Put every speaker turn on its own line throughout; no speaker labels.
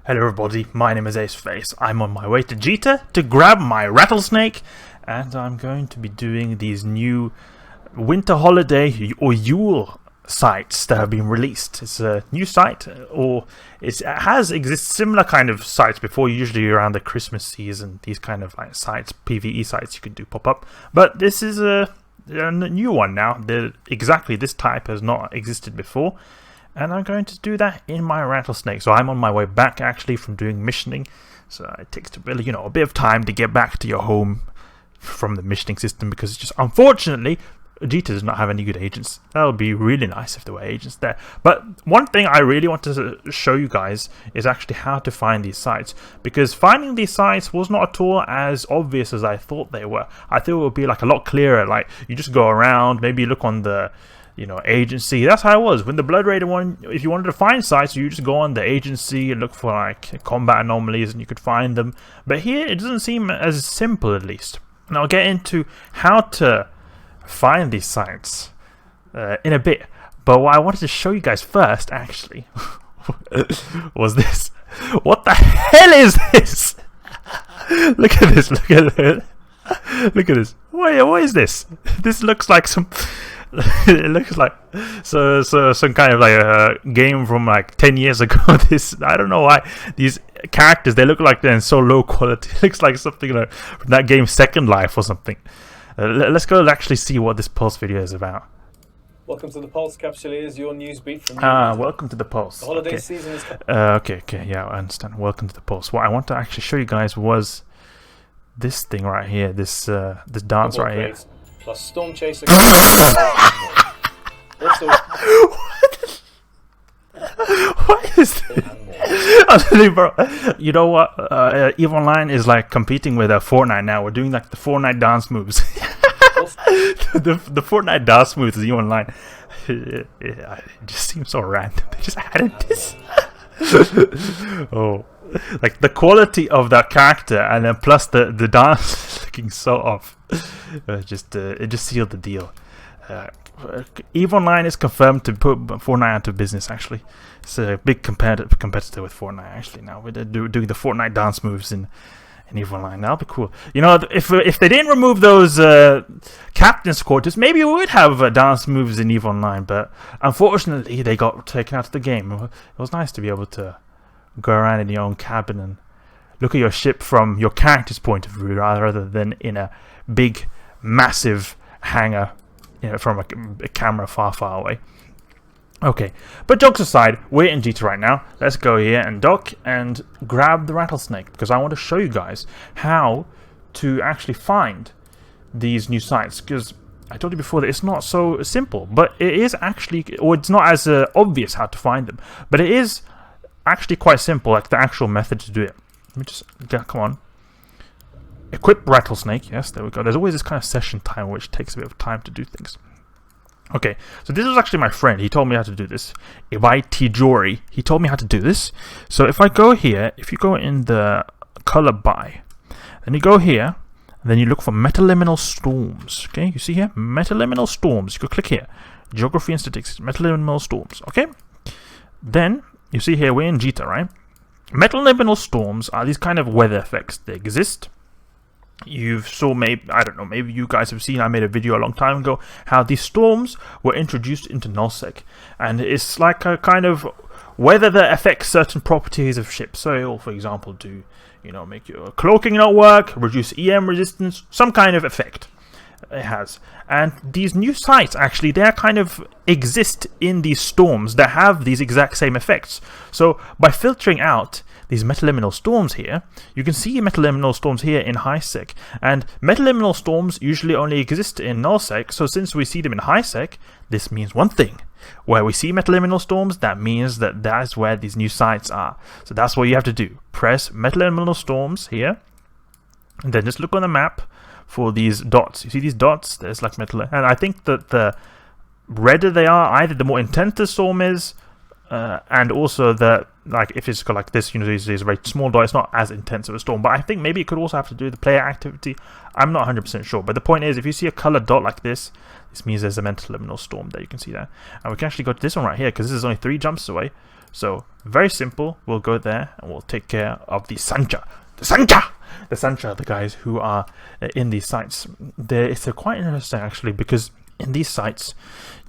Hello everybody, my name is Aceface. I'm on my way to Jita to grab my Rattlesnake, and I'm going to be doing these new winter holiday or Yoiul sites that have been released. It's a new site, or it has existed similar kind of sites before, usually around the Christmas season. These kind of like sites, PvE sites you could do pop up, but this is a new one now. Exactly this type has not existed before. And I'm going to do that in my Rattlesnake. So I'm on my way back actually from doing missioning. So it takes a bit of time to get back to your home from the missioning system, because it's just, unfortunately, Jita does not have any good agents. That would be really nice if there were agents there. But one thing I really want to show you guys is actually how to find these sites, because finding these sites was not at all as obvious as I thought they were. I thought it would be like a lot clearer. Like you just go around, maybe look on the agency. That's how it was. When the Blood Raider one, if you wanted to find sites, you just go on the agency and look for like combat anomalies and you could find them. But here, it doesn't seem as simple, at least. And I'll get into how to find these sites in a bit. But what I wanted to show you guys first, actually, was this. What the hell is this? Look at this. Look at this. What is this? This looks like some... it looks like some kind of like a game from like 10 years ago. I don't know why these characters, they look like they're in so low quality. It looks like something like from that game Second Life or something. Let's go and actually see what this Pulse video is about.
Welcome to the Pulse, Capsuleers, your news beat from
welcome to the Pulse.
The holiday season is coming.
Okay, yeah, I understand. Welcome to the Pulse. What I want to actually show you guys was this thing right here, this dance right here.
Plus Storm Chaser.
What is this? Bro, you know what? EVE Online is like competing with Fortnite now. We're doing like the Fortnite dance moves. the Fortnite dance moves is EVE Online. It just seems so random. They just added this. Oh, like the quality of that character, and then plus the dance looking so off. It just sealed the deal. EVE Online is confirmed to put Fortnite out of business. Actually, it's a big competitor with Fortnite. Actually, now we're doing the Fortnite dance moves in EVE Online. That'll be cool. You know, if they didn't remove those captain's quarters, maybe we would have dance moves in EVE Online. But unfortunately, they got taken out of the game. It was nice to be able to go around in your own cabin and look at your ship from your character's point of view, rather than in a big, massive hangar, from a camera far away. Okay, but jokes aside, we're in Jita right now. Let's go here and dock and grab the Rattlesnake, because I want to show you guys how to actually find these new sites, because I told you before that it's not so simple, but it is actually, or it's not as obvious how to find them, but it is actually quite simple, like the actual method to do it. Let me just come on. Equip Rattlesnake. Yes, there we go. There's always this kind of session time which takes a bit of time to do things. Okay, so this was actually my friend. He told me how to do this. Ibai Tijori. He told me how to do this. So if I go here, if you go in the color buy, then you go here, and then you look for metaliminal storms. Okay, you see here? Metaliminal storms. You could click here. Geography and statistics. Metaliminal storms. Okay? Then, you see here, we're in Jita, right? Metaliminal storms are these kind of weather effects. They exist. You saw, maybe you guys have seen, I made a video a long time ago, how these storms were introduced into nullsec. And it's like a kind of weather that affects certain properties of ships. So it will, for example, do, make your cloaking not work, reduce EM resistance, some kind of effect it has. And these new sites, actually, they kind of exist in these storms that have these exact same effects. So by filtering out these metaliminal storms here, you can see metaliminal storms here in highsec, and metaliminal storms usually only exist in nullsec. So since we see them in highsec, this means one thing: where we see metaliminal storms, that means that that's where these new sites are. So that's what you have to do. Press metaliminal storms here, and then just look on the map for these dots. You see these dots? There's like metal, and I think that the redder they are, either the more intense the storm is, and also that, like, if it's got like this, this is a very small dot, it's not as intense of a storm. But I think maybe it could also have to do with the player activity. I'm not 100% sure. But the point is, if you see a colored dot like this, this means there's a metaliminal storm there. You can see that. And we can actually go to this one right here, because this is only 3 jumps away. So very simple. We'll go there and we'll take care of the Sancha. The Sancha, the guys who are in these sites. It's quite interesting actually, because in these sites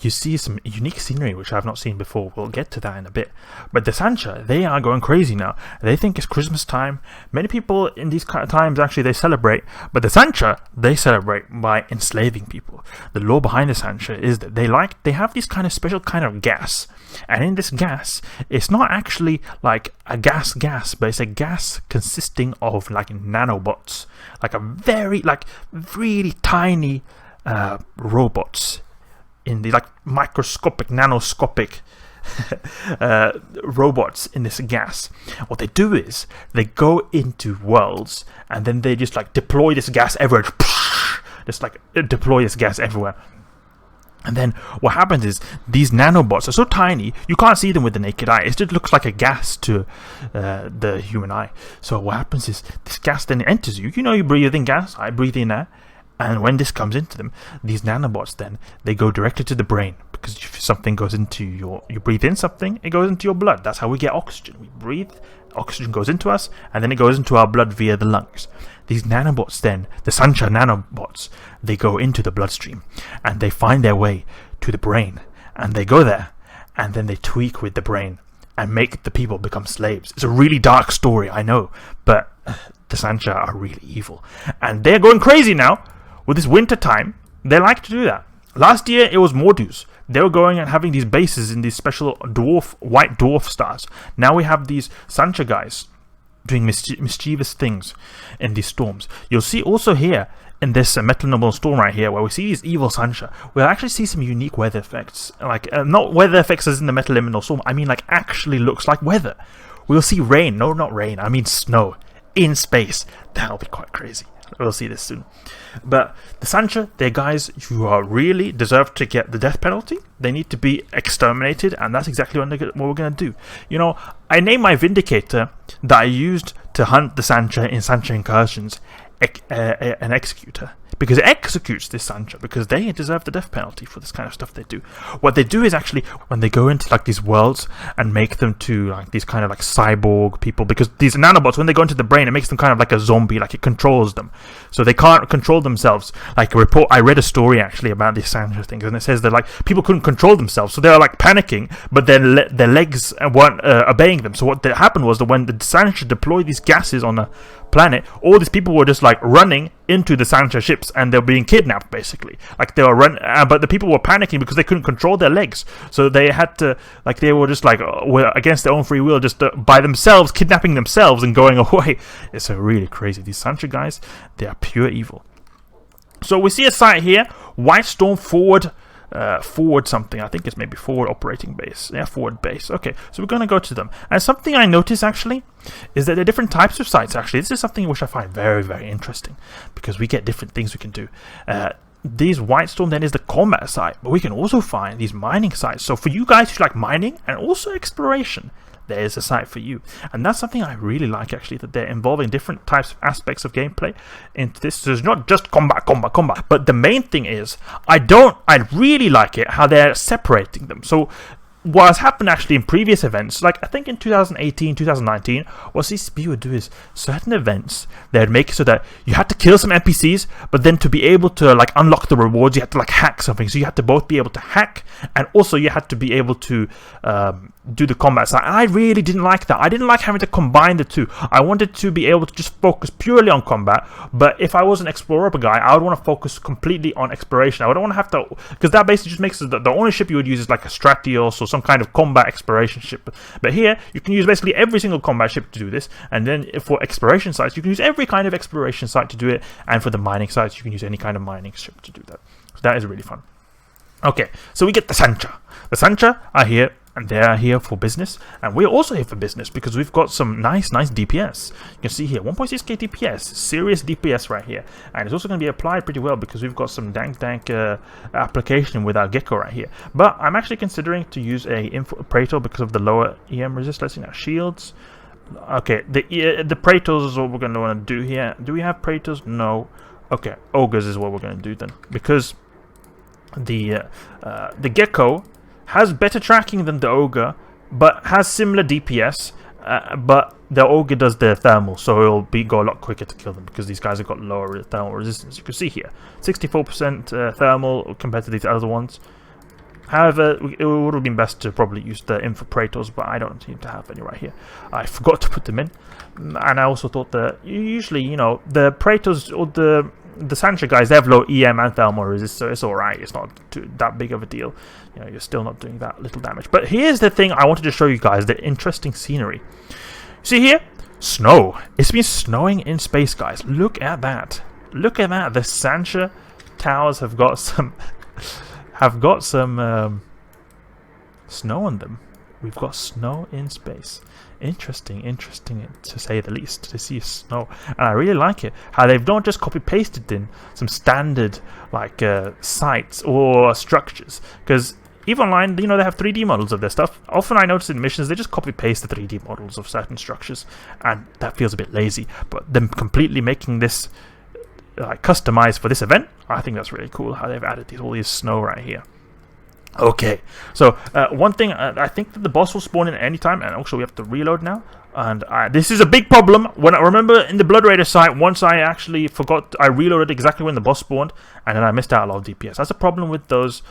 you see some unique scenery which I've not seen before. We'll get to that in a bit. But the Sancha, they are going crazy now. They think it's Christmas time. Many people in these kind of times actually they celebrate, but the Sancha, they celebrate by enslaving people. The law behind the Sancha is that they have this kind of special kind of gas, and in this gas, it's not actually like a gas, but it's a gas consisting of like nanobots, like a very really tiny robots in the like microscopic, nanoscopic robots in this gas. What they do is they go into worlds and then they just like deploy this gas everywhere, just like deploy this gas everywhere. And then what happens is these nanobots are so tiny you can't see them with the naked eye. It just looks like a gas to the human eye. So what happens is this gas then enters you. You know, you breathe in gas, I breathe in air. And when this comes into them, these nanobots then, they go directly to the brain. Because if something goes into you breathe in something, it goes into your blood. That's how we get oxygen. We breathe, oxygen goes into us, and then it goes into our blood via the lungs. These nanobots then, the Sancha nanobots, they go into the bloodstream. And they find their way to the brain. And they go there, and then they tweak with the brain. And make the people become slaves. It's a really dark story, I know. But the Sancha are really evil. And they're going crazy now. With this winter time, they like to do that. Last year, it was Mordus. They were going and having these bases in these special white dwarf stars. Now we have these Sancha guys doing mischievous things in these storms. You'll see also here, in this Metal Noble storm right here, where we see these evil Sancha, we'll actually see some unique weather effects. Like, not weather effects as in the Metal Liminal storm, I mean like actually looks like weather. We'll see rain. No, not rain. I mean snow. In space. That'll be quite crazy. We'll see this soon. But the Sancha, they're guys who are really deserve to get the death penalty. They need to be exterminated, and that's exactly what we're going to do. You know, I named my Vindicator that I used to hunt the Sancha in Sancha incursions an Executor. Because it executes this Sancha, because they deserve the death penalty for this kind of stuff they do. What they do is actually, when they go into like these worlds and make them to like these kind of like cyborg people, because these nanobots, when they go into the brain, it makes them kind of like a zombie, like it controls them. So they can't control themselves. Like I read a story actually about these Sancha things, and it says that like people couldn't control themselves, so they were like panicking, but then their legs weren't obeying them. So what happened was that when the Sancha deployed these gases on a planet, all these people were just like running into the Sancha ships, and they were being kidnapped basically. Like they were but the people were panicking because they couldn't control their legs, so they had to, like, they were just like were against their own free will, just by themselves kidnapping themselves and going away. It's really crazy. These Sancha guys, they are pure evil. So we see a site here, White Storm forward something. I think it's maybe forward operating base. Yeah, forward base. Okay, so we're going to go to them. And something I noticed actually is that there are different types of sites. Actually, this is something which I find very, very interesting, because we get different things we can do. These White Storm then is the combat site, but we can also find these mining sites. So for you guys who like mining and also exploration, there's a site for you. And that's something I really like actually, that they're involving different types of aspects of gameplay into this. So it's not just combat, but the main thing is I really like it how they're separating them. So what has happened actually in previous events, like I think in 2018, 2019, what CCP would do is certain events, they'd make it so that you had to kill some NPCs, but then to be able to like unlock the rewards, you had to like hack something. So you had to both be able to hack, and also you had to be able to do the combat side. And I really didn't like that. I didn't like having to combine the two. I wanted to be able to just focus purely on combat, but if I was an explorer guy, I would want to focus completely on exploration. I don't want to have to, because that basically just makes it the only ship you would use is like a Stratios or some kind of combat exploration ship. But here you can use basically every single combat ship to do this, and then for exploration sites you can use every kind of exploration site to do it, and for the mining sites you can use any kind of mining ship to do that. So that is really fun. Okay, so we get the Sancha. The Sancha are here, and they are here for business, and we're also here for business because we've got some nice DPS. You can see here 1.6k DPS, serious DPS right here, and it's also going to be applied pretty well because we've got some dank application with our Gecko right here. But I'm actually considering to use a Praetor because of the lower EM resist. Let's see now, shields. Okay, the Praetors is what we're going to want to do here. Do we have Praetors? No. Okay, Ogres is what we're going to do then, because the Gecko has better tracking than the Ogre, but has similar DPS. But the Ogre does their thermal, so it'll go a lot quicker to kill them because these guys have got lower thermal resistance. You can see here, 64% thermal compared to these other ones. However, it would have been best to probably use the Info Praetors, but I don't seem to have any right here. I forgot to put them in, and I also thought that usually, you know, the Praetors or the Sancha guys, they have low EM and thermal resist, so it's alright. It's not that big of a deal. You know, you're still not doing that little damage. But here's the thing I wanted to show you guys, the interesting scenery. See here? Snow. It's been snowing in space, guys. Look at that. Look at that. The Sancha towers have got some snow on them. We've got snow in space. Interesting to say the least, to see snow. And I really like it, how they've not just copy-pasted in some standard, like, sites or structures. Because EVE Online, you know, they have 3D models of their stuff. Often I notice in missions, they just copy-paste the 3D models of certain structures. And that feels a bit lazy. But them completely making this, like, customized for this event, I think that's really cool, how they've added all these snow right here. Okay, so one thing, I think that the boss will spawn in at any time, and also we have to reload now. And this is a big problem. When I remember in the Blood Raider site, once I actually forgot, I reloaded exactly when the boss spawned, and then I missed out a lot of DPS. That's a problem with those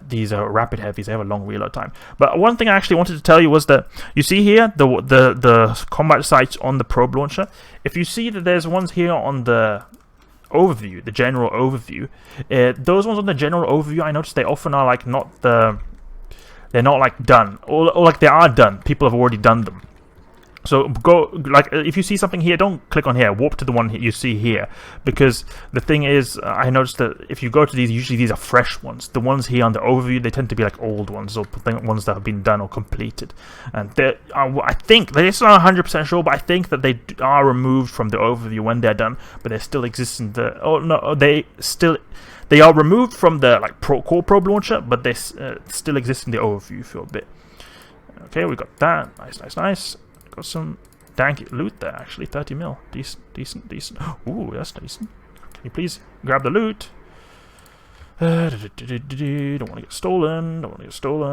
these rapid heavies. They have a long reload time. But one thing I actually wanted to tell you was that you see here the combat sites on the probe launcher. If you see that there's ones here on the overview, the general overview, those ones on the general overview, I noticed they often are like they're not like done, or like they are done. People have already done them. So go, like, if you see something here, don't click on here, warp to the one you see here, because the thing is, I noticed that if you go to these, usually these are fresh ones. The ones here on the overview, they tend to be like old ones, or ones that have been done or completed. And I think, it's not 100% sure, but I think that they are removed from the overview when they're done, but they still exist in the, oh no, they are removed from the like core probe launcher, but they still exist in the overview for a bit. Okay, we got that, nice. Got some dank loot there, actually. 30 mil. Decent. Ooh, that's decent. Can you please grab the loot? Don't want to get stolen.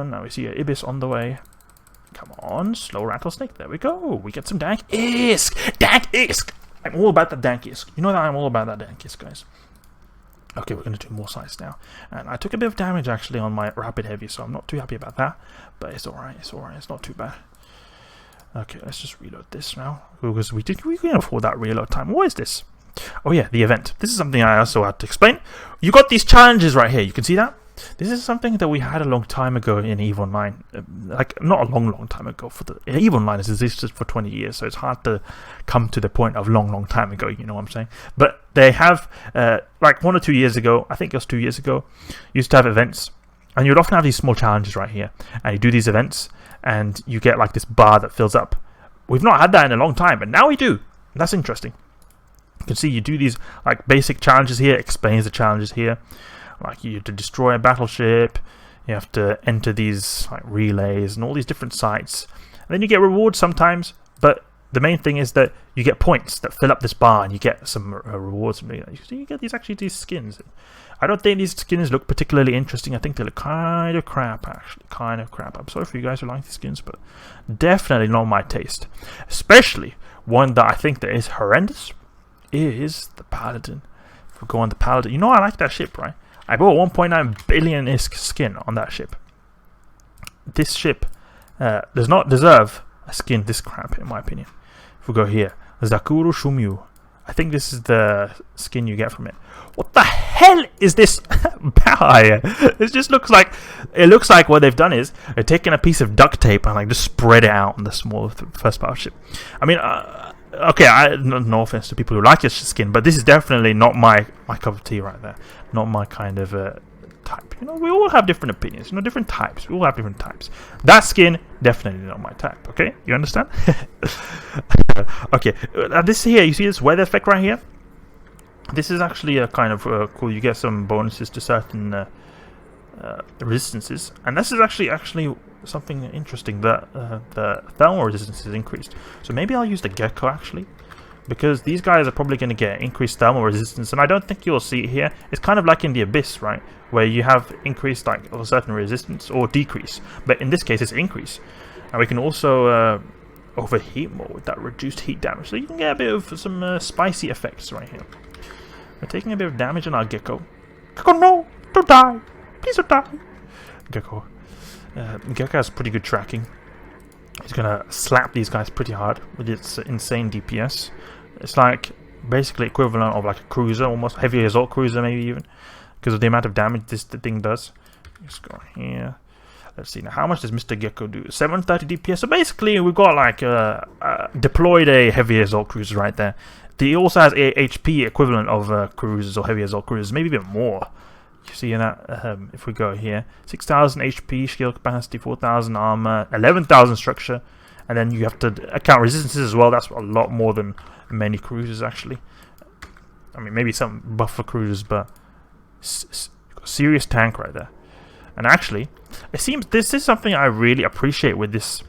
Now we see a Ibis on the way. Come on, slow Rattlesnake. There we go. We get some dank ISK. Dank ISK. I'm all about that dank ISK. You know that I'm all about that dank ISK, guys. Okay, we're going to do more sites now. And I took a bit of damage, actually, on my rapid heavy, so I'm not too happy about that. But it's alright. It's not too bad. Okay, let's just reload this now, because we can afford that reload time. What is this? Oh yeah, the event. This is something I also had to explain. You got these challenges right here. You can see that? This is something that we had a long time ago in EVE Online. Like, not a long time ago. EVE Online has existed for 20 years, so it's hard to come to the point of long time ago, you know what I'm saying? But they have, like 1 or 2 years ago, I think it was 2 years ago, used to have events. And you'd often have these small challenges right here. And you do these events, and you get like this bar that fills up. We've not had that in a long time, but now we do. That's interesting. You can see you do these like basic challenges here, explains the challenges here. Like you have to destroy a battleship, you have to enter these like relays and all these different sites. And then you get rewards sometimes, but the main thing is that you get points that fill up this bar, and you get some rewards from it. You get these skins. I don't think these skins look particularly interesting. I think they look kind of crap, actually. Kind of crap. I'm sorry for you guys who like these skins, but definitely not my taste. Especially one that I think that is horrendous is the Paladin. If we go on the Paladin, you know I like that ship, right? I bought 1.9 billion ISK skin on that ship. This ship does not deserve a skin this crap, in my opinion. If we go here, Zakuru Shumyu. I think this is the skin you get from it. What the hell is this? It just looks like what they've done is they've taken a piece of duct tape and like just spread it out on the small first battleship. I mean, okay, no offense to people who like this skin, but this is definitely not my cup of tea right there. Not my kind of type. You know, we all have different opinions. You know, different types. We all have different types. That skin definitely not my type. Okay, you understand? Okay, this here, you see this weather effect right here? This is actually a kind of cool. You get some bonuses to certain resistances, and this is actually something interesting, that the thermal resistance is increased. So maybe I'll use the Gecko actually, because these guys are probably going to get increased thermal resistance, and I don't think you'll see it here. It's kind of like in the Abyss, right, where you have increased like a certain resistance or decrease, but in this case it's increase. And we can also overheat more with that reduced heat damage. So you can get a bit of some spicy effects right here. We're taking a bit of damage on our Gecko. Gecko, no! Don't die! Please don't die! Gecko. Gecko has pretty good tracking. He's gonna slap these guys pretty hard with its insane DPS. It's like basically equivalent of like a cruiser, almost heavy assault cruiser maybe even, because of the amount of damage this thing does. Let's go here. Let's see now, how much does Mr. Gecko do? 730 DPS. So basically we've got like deployed a heavy assault cruiser right there. He also has a HP equivalent of cruisers or heavy assault cruisers, maybe a bit more. You see that if we go here, 6,000 HP, shield capacity, 4,000 armor, 11,000 structure, and then you have to account resistances as well. That's a lot more than many cruisers actually. I mean, maybe some buffer cruisers, but serious tank right there. And actually, it seems this is something I really appreciate with this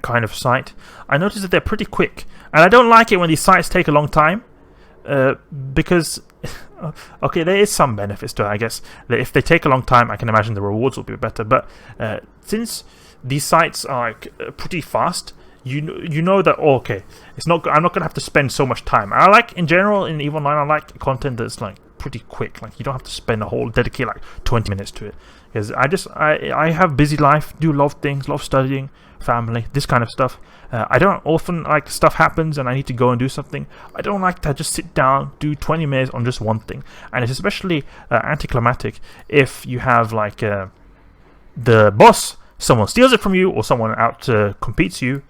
kind of sight. I noticed that they're pretty quick, and I don't like it when these sights take a long time, because okay, there is some benefits to it, I guess. That if they take a long time, I can imagine the rewards will be better. But since these sites are pretty fast, you know that okay, it's not. I'm not gonna have to spend so much time. I like in general in Evil 9, I like content that's like pretty quick. Like you don't have to spend a whole dedicate like 20 minutes to it. Because I have busy life, do a lot of things, love studying, family, this kind of stuff. I don't often like stuff happens and I need to go and do something. I don't like to just sit down, do 20 minutes on just one thing. And it's especially anticlimactic if you have like the boss, someone steals it from you or someone out competes you,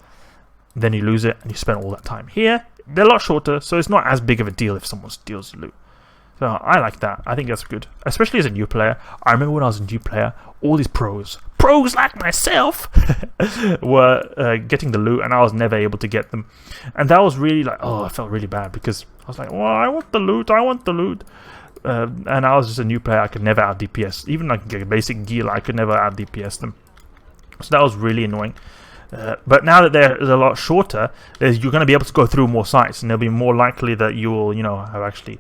then you lose it and you spend all that time. Here, they're a lot shorter, so it's not as big of a deal if someone steals the loot. So I like that. I think that's good, especially as a new player. I remember when I was a new player, all these pros like myself were getting the loot, and I was never able to get them. And that was really like, oh, I felt really bad because I was like, well, I want the loot. And I was just a new player. I could never out DPS. Even like a basic gear, I could never out DPS them. So that was really annoying. But now that they're a lot shorter, you're going to be able to go through more sites, and they'll be more likely that you will, have actually.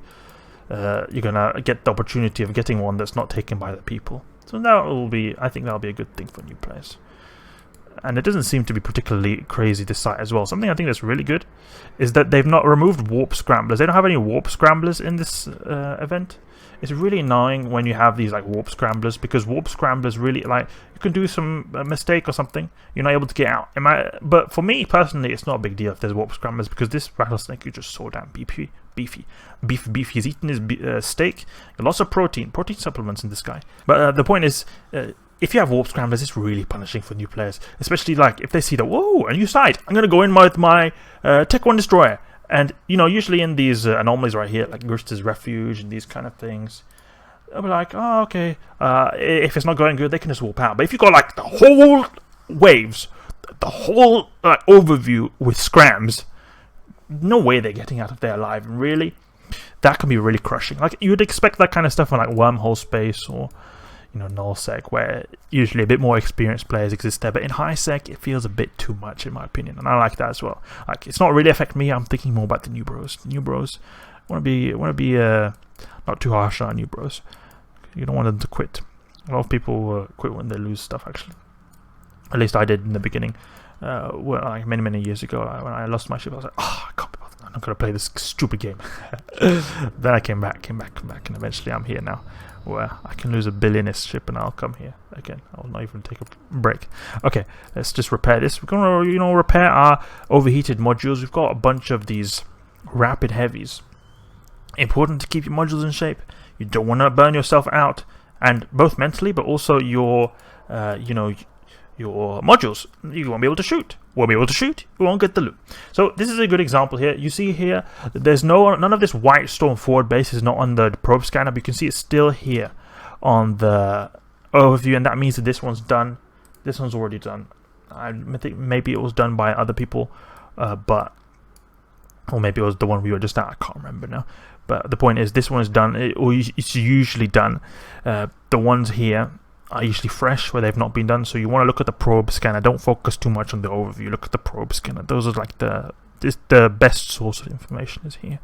You're gonna get the opportunity of getting one that's not taken by the people. So that will be, I think that'll be a good thing for new players. And it doesn't seem to be particularly crazy this site as well. Something I think that's really good is that they've not removed warp scramblers. They don't have any warp scramblers in this event. It's really annoying when you have these like warp scramblers, because warp scramblers really like you can do some mistake or something, you're not able to get out. But for me personally, it's not a big deal if there's warp scramblers, because this Rattlesnake you just saw damn beefy. He's eaten his steak. Lots of protein supplements in this guy. But the point is, if you have warp scramblers, it's really punishing for new players, especially like if they see that, whoa, a new site, I'm gonna go in with my Tech 1 destroyer. And, usually in these anomalies right here, like Grister's Refuge and these kind of things, they'll be like, oh, okay, if it's not going good, they can just warp out. But if you've got, like, the whole waves, the whole overview with scrams, no way they're getting out of there alive. And really, that can be really crushing. Like, you'd expect that kind of stuff in, like, Wormhole Space or, nullsec, where usually a bit more experienced players exist there, but in high sec it feels a bit too much in my opinion, and I like that as well. Like, it's not really affect me. I'm thinking more about the new bros. Want to be not too harsh on new bros. You don't want them to quit. A lot of people quit when they lose stuff, actually. At least I did in the beginning. Like many years ago, when I lost my ship, I was like, oh, I can't be bothered. I'm not gonna play this stupid game. Then I came back, and eventually I'm here now, where I can lose a billionist ship and I'll come here again. I'll not even take a break. Okay, let's just repair this. We're gonna repair our overheated modules. We've got a bunch of these rapid heavies. Important to keep your modules in shape. You don't want to burn yourself out, and both mentally, but also your your modules. You won't be able to shoot. You won't get the loot. So this is a good example here. You see here, there's none of this white storm forward base is not on the probe scanner, but you can see it's still here on the overview, and that means that this one's done. This one's already done. I think maybe it was done by other people, or maybe it was the one we were just at. I can't remember now. But the point is, this one is done, or it's usually done. The ones here are usually fresh where they've not been done, so you want to look at the probe scanner. Don't focus too much on the overview. Look at the probe scanner. Those are like the best source of information is here.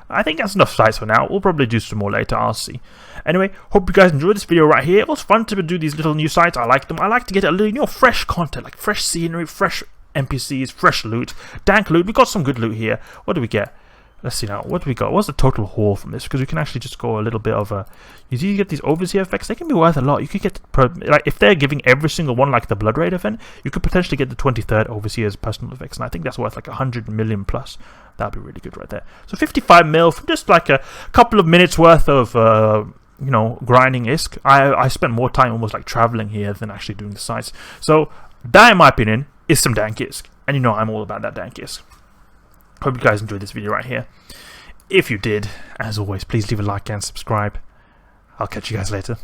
I think that's enough sites for now. We'll probably do some more later, I'll see. Anyway, hope you guys enjoyed this video right here. It was fun to do these little new sites. I like them. I like to get a little, you know, fresh content, like fresh scenery, fresh NPCs, fresh loot, dank loot. We got some good loot here. What do we get? Let's see now. What do we got? What's the total haul from this? Because we can actually just go a little bit of a... You see, you get these overseer effects. They can be worth a lot. You could get... like, if they're giving every single one, like the Blood Raid event, you could potentially get the 23rd overseer's personal effects. And I think that's worth like 100 million plus. That'd be really good right there. So 55 mil from just like a couple of minutes worth of... you know, grinding ISK. I spent more time almost like traveling here than actually doing the sites. So that, in my opinion, is some dank ISK. And you know I'm all about that dank ISK. Hope you guys enjoyed this video right here. If you did, as always, please leave a like and subscribe. I'll catch you guys later.